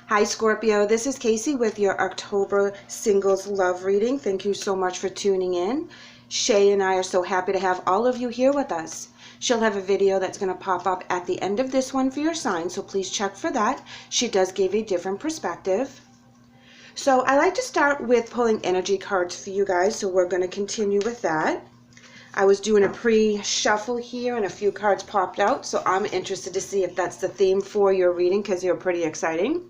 Hi Scorpio, this is Kacee with your October Singles Love Reading. Thank you so much for tuning in. Shae and I are so happy to have all of you here with us. She'll have a video that's going to pop up at the end of this one for your sign, so please check for that. She does give a different perspective. So I like to start with pulling energy cards for you guys, so we're going to continue with that. I was doing a pre-shuffle here and a few cards popped out, so I'm interested to see if that's the theme for your reading because they're pretty exciting.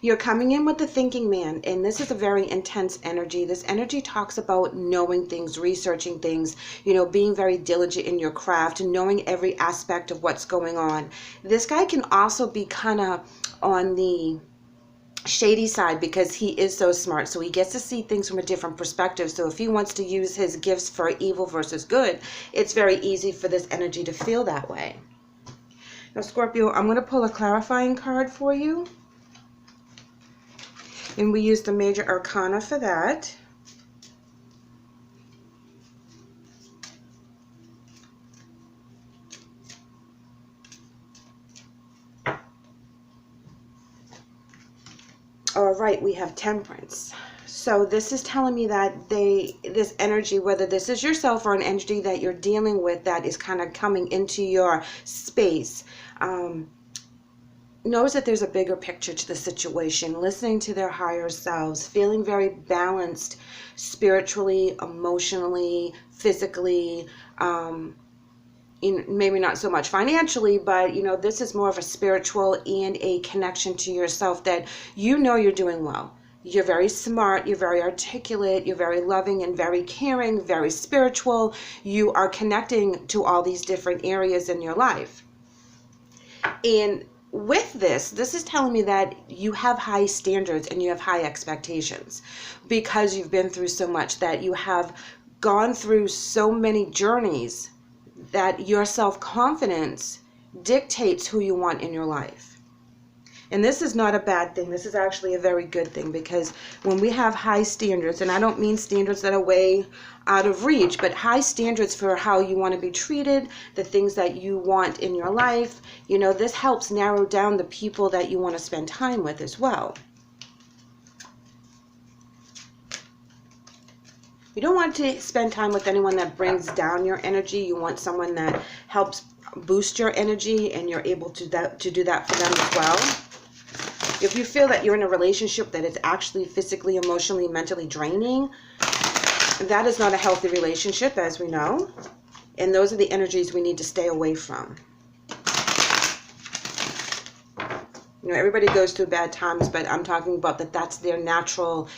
You're coming in with the thinking man, and this is a very intense energy. This energy talks about knowing things, researching things, being very diligent in your craft, knowing every aspect of what's going on. This guy can also be kind of on the shady side because he is so smart, so he gets to see things from a different perspective. So if he wants to use his gifts for evil versus good, it's very easy for this energy to feel that way. Now Scorpio, I'm going to pull a clarifying card for you, and we use the major arcana for that. All right, we have Temperance. So this is telling me that this energy, whether this is yourself or an energy that you're dealing with that is kind of coming into your space, knows that there's a bigger picture to the situation, listening to their higher selves, feeling very balanced spiritually, emotionally, physically, maybe not so much financially, but this is more of a spiritual and a connection to yourself that you're doing well. You're very smart, you're very articulate, you're very loving and very caring, very spiritual. You are connecting to all these different areas in your life. And with this is telling me that you have high standards and you have high expectations because you've been through so much, that you have gone through so many journeys, that your self-confidence dictates who you want in your life. And this is not a bad thing. This is actually a very good thing, because when we have high standards, and I don't mean standards that are way out of reach, but high standards for how you want to be treated, the things that you want in your life, this helps narrow down the people that you want to spend time with as well. You don't want to spend time with anyone that brings down your energy. You want someone that helps boost your energy, and you're able to do that for them as well. If you feel that you're in a relationship that is actually physically, emotionally, mentally draining, that is not a healthy relationship, as we know. And those are the energies we need to stay away from. Everybody goes through bad times, but I'm talking about that's their natural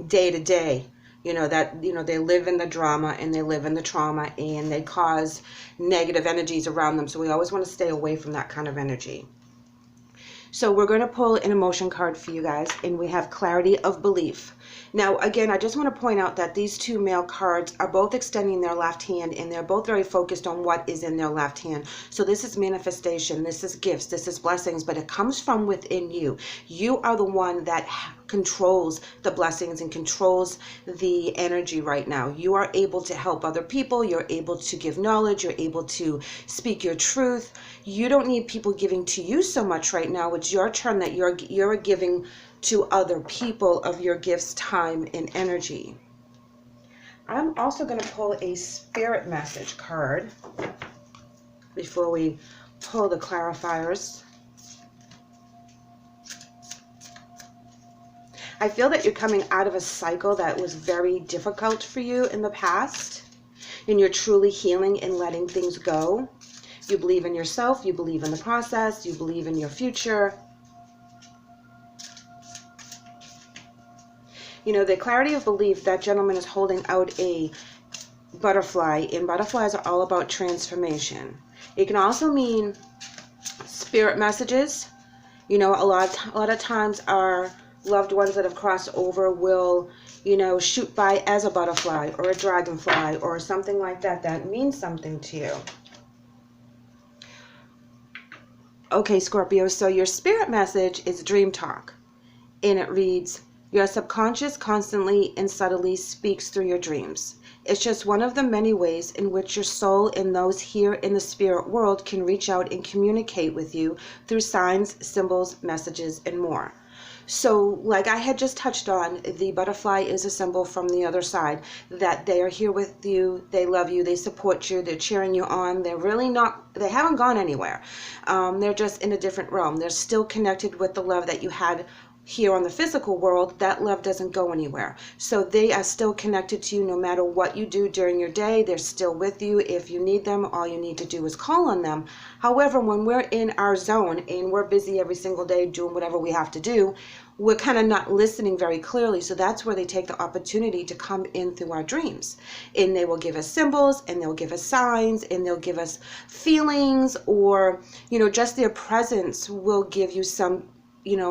day to day, they live in the drama and they live in the trauma, and they cause negative energies around them. So we always want to stay away from that kind of energy. So we're going to pull an emotion card for you guys, and we have Clarity of Belief. Now, again, I just want to point out that these two male cards are both extending their left hand, and they're both very focused on what is in their left hand. So this is manifestation, this is gifts, this is blessings, but it comes from within you. You are the one that controls the blessings and controls the energy right now. You are able to help other people. You're able to give knowledge. You're able to speak your truth. You don't need people giving to you so much right now. It's your turn that you're giving to other people of your gifts, time, and energy. I'm also going to pull a spirit message card before we pull the clarifiers. I feel that you're coming out of a cycle that was very difficult for you in the past, and you're truly healing and letting things go. You believe in yourself, you believe in the process, you believe in your future. The clarity of belief, that gentleman is holding out a butterfly, and butterflies are all about transformation. It can also mean spirit messages. A lot of times our loved ones that have crossed over will, shoot by as a butterfly or a dragonfly or something like that. That means something to you. Okay, Scorpio, so your spirit message is dream talk, and it reads, Your subconscious constantly and subtly speaks through your dreams. It's just one of the many ways in which your soul and those here in the spirit world can reach out and communicate with you through signs, symbols, messages, and more. So like I had just touched on, the butterfly is a symbol from the other side that they are here with you, they love you, they support you, they're cheering you on. They're really not, they haven't gone anywhere. They're just in a different realm. They're still connected with the love that you had here on the physical world. That love doesn't go anywhere. So they are still connected to you no matter what you do during your day. They're still with you. If you need them, all you need to do is call on them. However, when we're in our zone and we're busy every single day doing whatever we have to do, we're kind of not listening very clearly. So that's where they take the opportunity to come in through our dreams. And they will give us symbols, and they'll give us signs, and they'll give us feelings, or, just their presence will give you some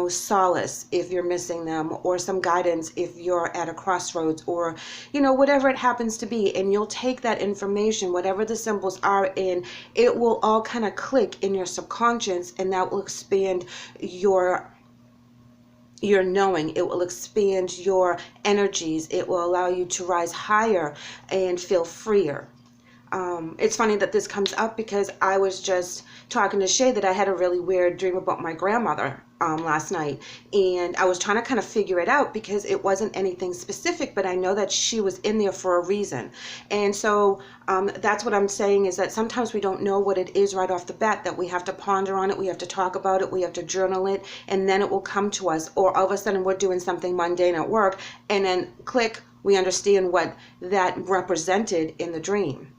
solace if you're missing them, or some guidance if you're at a crossroads, or, whatever it happens to be. And you'll take that information, whatever the symbols are, and it will all kind of click in your subconscious, and that will expand your knowing. It will expand your energies. It will allow you to rise higher and feel freer. It's funny that this comes up because I was just talking to Shae that I had a really weird dream about my grandmother last night, and I was trying to kind of figure it out because it wasn't anything specific, but I know that she was in there for a reason. And so that's what I'm saying, is that sometimes we don't know what it is right off the bat, that we have to ponder on it, we have to talk about it, we have to journal it, and then it will come to us. Or all of a sudden we're doing something mundane at work, and then click, we understand what that represented in the dream.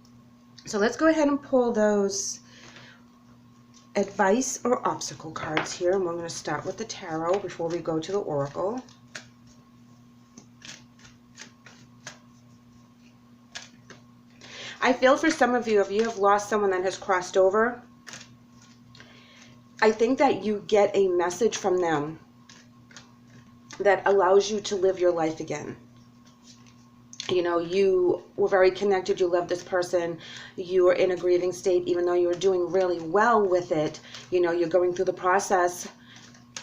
So let's go ahead and pull those advice or obstacle cards here, and we're going to start with the tarot before we go to the oracle. I feel for some of you, if you have lost someone that has crossed over, I think that you get a message from them that allows you to live your life again. You were very connected, you love this person, you were in a grieving state, even though you were doing really well with it, you're going through the process.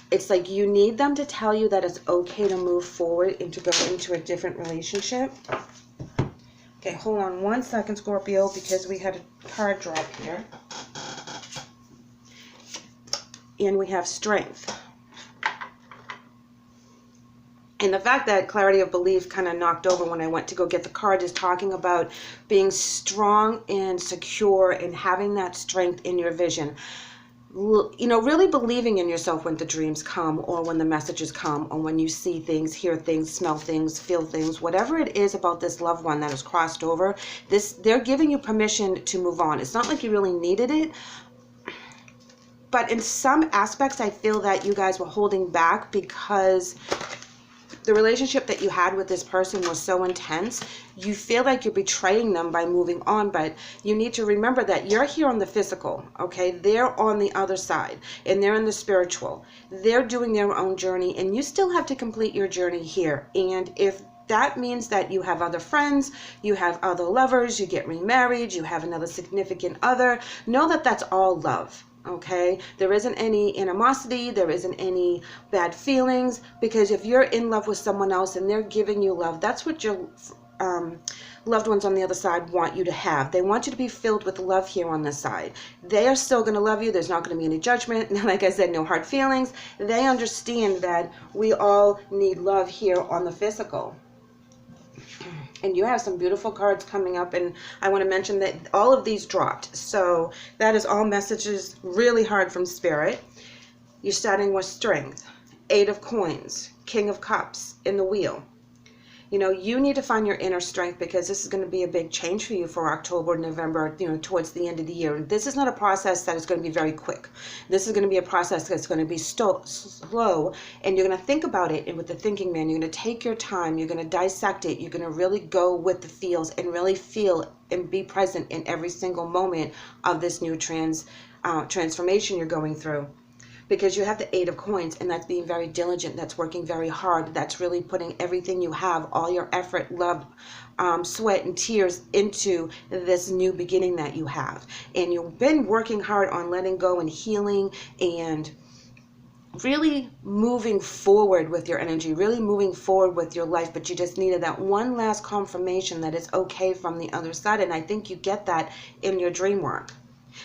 It's like you need them to tell you that it's okay to move forward and to go into a different relationship. Okay, hold on one second, Scorpio, because we had a card drop here. And we have strength. And the fact that clarity of belief kind of knocked over when I went to go get the card is talking about being strong and secure and having that strength in your vision. Really believing in yourself when the dreams come, or when the messages come, or when you see things, hear things, smell things, feel things, whatever it is about this loved one that has crossed over, they're giving you permission to move on. It's not like you really needed it. But in some aspects, I feel that you guys were holding back because the relationship that you had with this person was so intense. You feel like you're betraying them by moving on, but you need to remember that you're here on the physical, okay? They're on the other side, and they're in the spiritual. They're doing their own journey, and you still have to complete your journey here. And if that means that you have other friends, you have other lovers, you get remarried, you have another significant other, know that that's all love. Okay, there isn't any animosity, there isn't any bad feelings, because if you're in love with someone else and they're giving you love, that's what your loved ones on the other side want you to have. They want you to be filled with love here on this side. They are still going to love you. There's not going to be any judgment. Like I said, no hard feelings. They understand that we all need love here on the physical. And you have some beautiful cards coming up, and I want to mention that all of these dropped. So that is all messages really hard from Spirit. You're starting with strength, 8 of coins, King of Cups in the wheel. You need to find your inner strength, because this is going to be a big change for you for October, November, towards the end of the year. This is not a process that is going to be very quick. This is going to be a process that's going to be slow, and you're going to think about it. And with the thinking man, you're going to take your time. You're going to dissect it. You're going to really go with the feels and really feel and be present in every single moment of this new transformation you're going through. Because you have the 8 of coins, and that's being very diligent, that's working very hard, that's really putting everything you have, all your effort, love, sweat and tears into this new beginning that you have. And you've been working hard on letting go and healing and really moving forward with your energy, really moving forward with your life, but you just needed that one last confirmation that it's okay from the other side. And I think you get that in your dream work.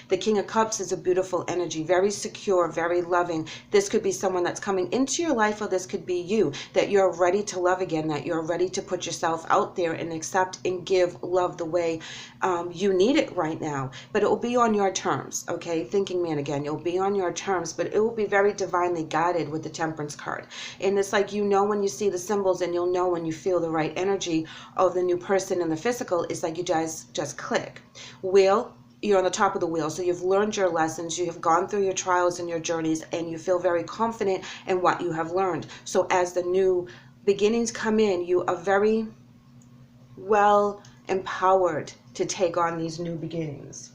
The King of Cups is a beautiful energy, very secure, very loving. This could be someone that's coming into your life, or this could be you, that you're ready to love again, that you're ready to put yourself out there and accept and give love the way you need it right now. But it will be on your terms, okay? Thinking man again, you'll be on your terms, but it will be very divinely guided with the Temperance card. And it's like, you know, when you see the symbols, and you'll know when you feel the right energy of the new person in the physical. It's like you guys just click. Wheel, you're on the top of the wheel, so you've learned your lessons, you have gone through your trials and your journeys, and you feel very confident in what you have learned. So as the new beginnings come in, you are very well empowered to take on these new beginnings.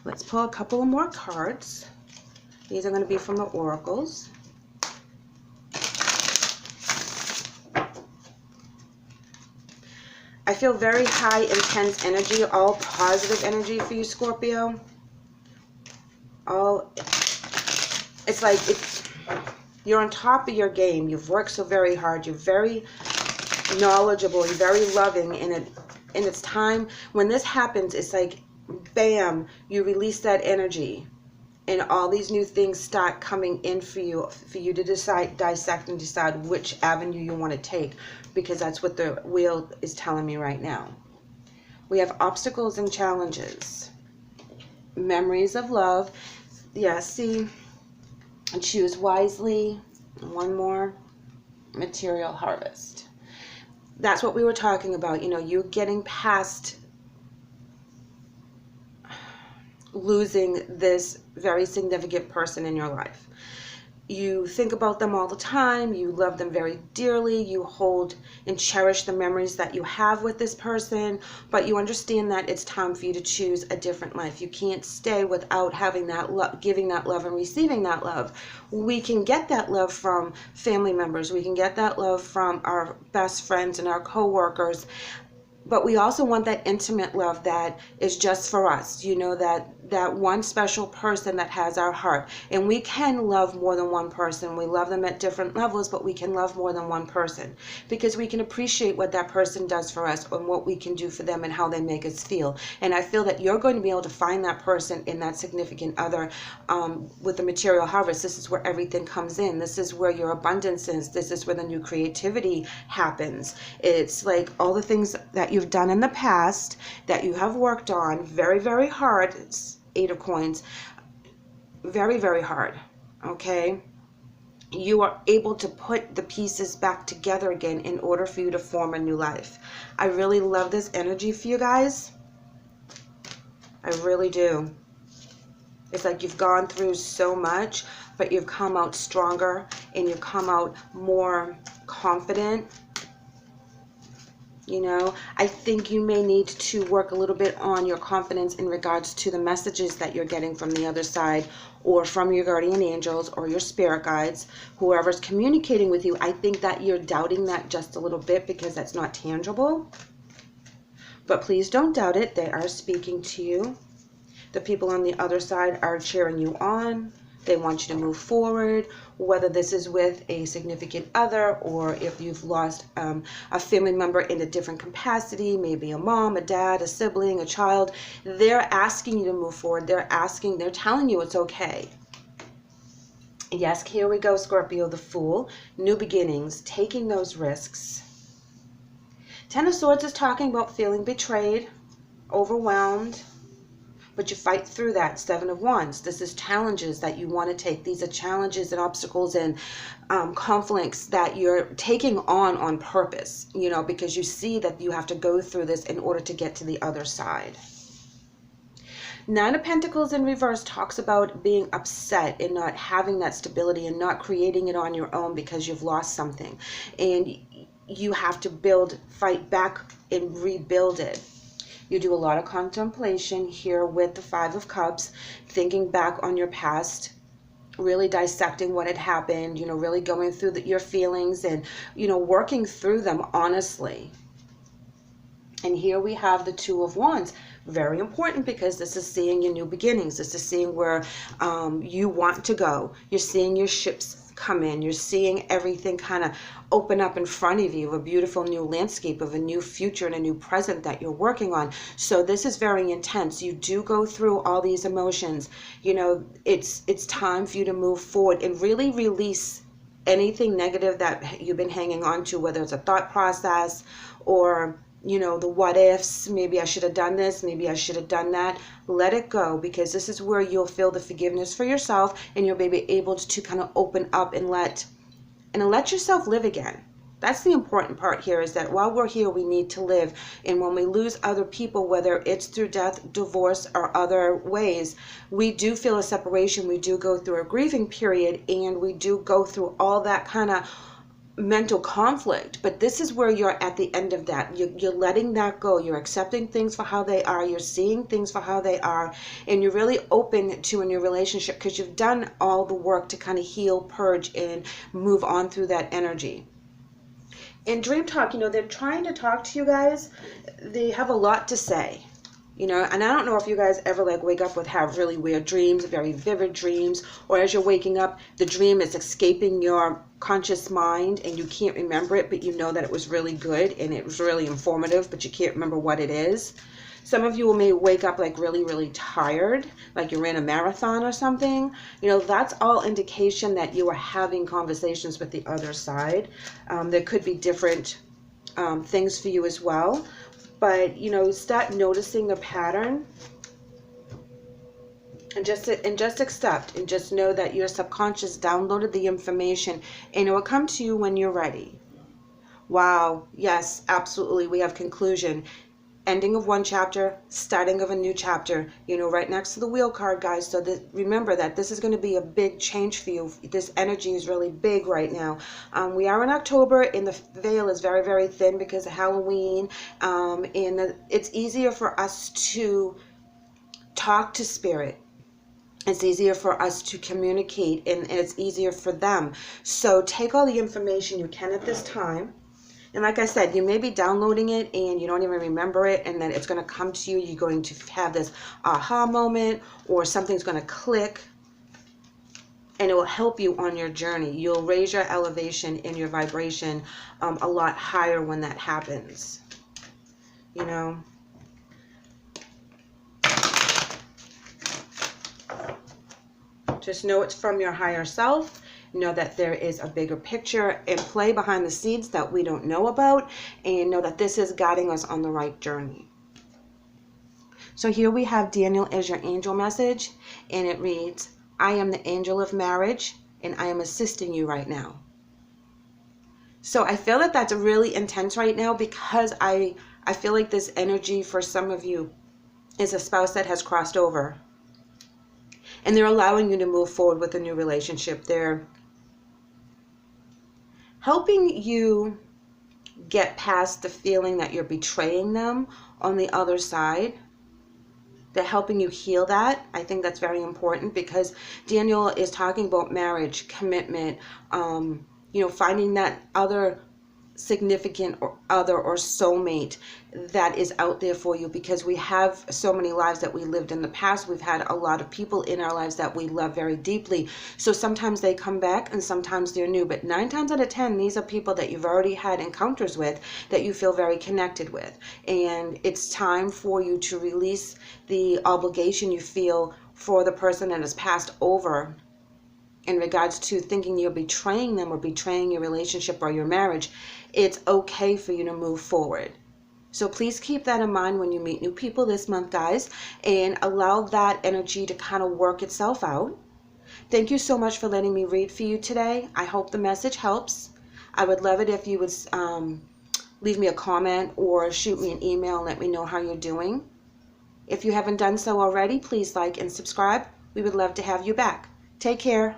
Let's pull a couple of more cards. These are going to be from the oracles. I feel very high, intense energy, all positive energy for you, Scorpio. It's like you're on top of your game. You've worked so very hard. You're very knowledgeable. You're very loving. And it's time, when this happens, it's like, bam, you release that energy. And all these new things start coming in for you to dissect and decide which avenue you want to take, because that's what the wheel is telling me right now. We have obstacles and challenges. Memories of love. Yeah, see, choose wisely. One more. Material harvest. That's what we were talking about. You know, you getting past losing this very significant person in your life. You think about them all the time. You love them very dearly. You hold and cherish the memories that you have with this person, but you understand that it's time for you to choose a different life. You can't stay without having that love, giving that love and receiving that love. We can get that love from family members. We can get that love from our best friends and our co-workers. But we also want that intimate love that is just for us, you know, that one special person that has our heart. And we can love more than one person. We love them at different levels, but we can love more than one person, because we can appreciate what that person does for us and what we can do for them and how they make us feel. And I feel that you're going to be able to find that person in that significant other with the material harvest. This is where everything comes in. This is where your abundance is. This is where the new creativity happens. It's like all the things that you've done in the past that you have worked on very, very hard. It's 8 of Coins. Very, very hard. Okay? You are able to put the pieces back together again in order for you to form a new life. I really love this energy for you guys. I really do. It's like you've gone through so much, but you've come out stronger and you've come out more confident. You know, I think you may need to work a little bit on your confidence in regards to the messages that you're getting from the other side, or from your guardian angels or your spirit guides, whoever's communicating with you. I think that you're doubting that just a little bit because that's not tangible. But please don't doubt it. They are speaking to you. The people on the other side are cheering you on. They want you to move forward, whether this is with a significant other or if you've lost a family member in a different capacity, maybe a mom, a dad, a sibling, a child. They're asking you to move forward. They're telling you it's okay. Yes, here we go, Scorpio, the Fool. New beginnings, taking those risks. 10 of Swords is talking about feeling betrayed, overwhelmed. But you fight through that. 7 of Wands. This is challenges that you want to take. These are challenges and obstacles and conflicts that you're taking on purpose, you know, because you see that you have to go through this in order to get to the other side. 9 of Pentacles in reverse talks about being upset and not having that stability and not creating it on your own because you've lost something. And you have to fight back and rebuild it. You do a lot of contemplation here with the 5 of Cups, thinking back on your past, really dissecting what had happened, you know, really going through your feelings and, you know, working through them honestly. And here we have the 2 of Wands, Very important, because this is seeing your new beginnings. This is seeing where you want to go. You're seeing your ships come in. You're seeing everything kind of open up in front of you, a beautiful new landscape of a new future and a new present that you're working on. So this is very intense. You do go through all these emotions. You know, it's time for you to move forward and really release anything negative that you've been hanging on to, whether it's a thought process or, you know, the what ifs. Maybe I should have done this, maybe I should have done that. Let it go, because this is where you'll feel the forgiveness for yourself, and you'll be able to kind of open up and let yourself live again. That's the important part here, is that while we're here, we need to live. And when we lose other people, whether it's through death, divorce, or other ways, we do feel a separation. We do go through a grieving period, and we do go through all that kind of mental conflict. But this is where you're at the end of that. You're letting that go. You're accepting things for how they are. You're seeing things for how they are. And you're really open to a new relationship, because you've done all the work to kind of heal, purge, and move on through that energy. In Dream Talk, you know, they're trying to talk to you guys. They have a lot to say, you know, and I don't know if you guys ever like wake up with have really weird dreams, very vivid dreams, or as you're waking up, the dream is escaping your conscious mind and you can't remember it, but you know that it was really good and it was really informative, but you can't remember what it is. Some of you may wake up like really, really tired, like you ran a marathon or something. You know, that's all indication that you are having conversations with the other side. There could be different things for you as well. But, you know, start noticing the pattern and just accept and just know that your subconscious downloaded the information, and it will come to you when you're ready. Wow. Yes, absolutely. We have conclusion. Ending of one chapter, starting of a new chapter, you know, right next to the wheel card, guys. So remember that this is going to be a big change for you. This energy is really big right now. We are in October, and the veil is very, very thin because of Halloween. And it's easier for us to talk to spirit. It's easier for us to communicate, and it's easier for them. So take all the information you can at this time. And like I said, you may be downloading it and you don't even remember it, and then it's going to come to you. You're going to have this aha moment, or something's going to click, and it will help you on your journey. You'll raise your elevation and your vibration a lot higher when that happens. You know? Just know it's from your higher self. Know that there is a bigger picture in play behind the scenes that we don't know about, and know that this is guiding us on the right journey. So here we have Daniel as your angel message, and it reads, I am the angel of marriage, and I am assisting you right now. So I feel that that's really intense right now, because I feel like this energy for some of you is a spouse that has crossed over, and they're allowing you to move forward with a new relationship. They're helping you get past the feeling that you're betraying them on the other side. They're helping you heal that. I think that's very important, because Daniel is talking about marriage, commitment, you know, finding that other significant or other or soulmate that is out there for you, because we have so many lives that we lived in the past. We've had a lot of people in our lives that we love very deeply. So sometimes they come back and sometimes they're new, but 9 times out of 10, these are people that you've already had encounters with, that you feel very connected with. And it's time for you to release the obligation you feel for the person that has passed over, in regards to thinking you're betraying them or betraying your relationship or your marriage. It's okay for you to move forward. So please keep that in mind when you meet new people this month, guys, and allow that energy to kind of work itself out. Thank you so much for letting me read for you today. I hope the message helps. I would love it if you would leave me a comment or shoot me an email and let me know how you're doing. If you haven't done so already, please like and subscribe. We would love to have you back. Take care.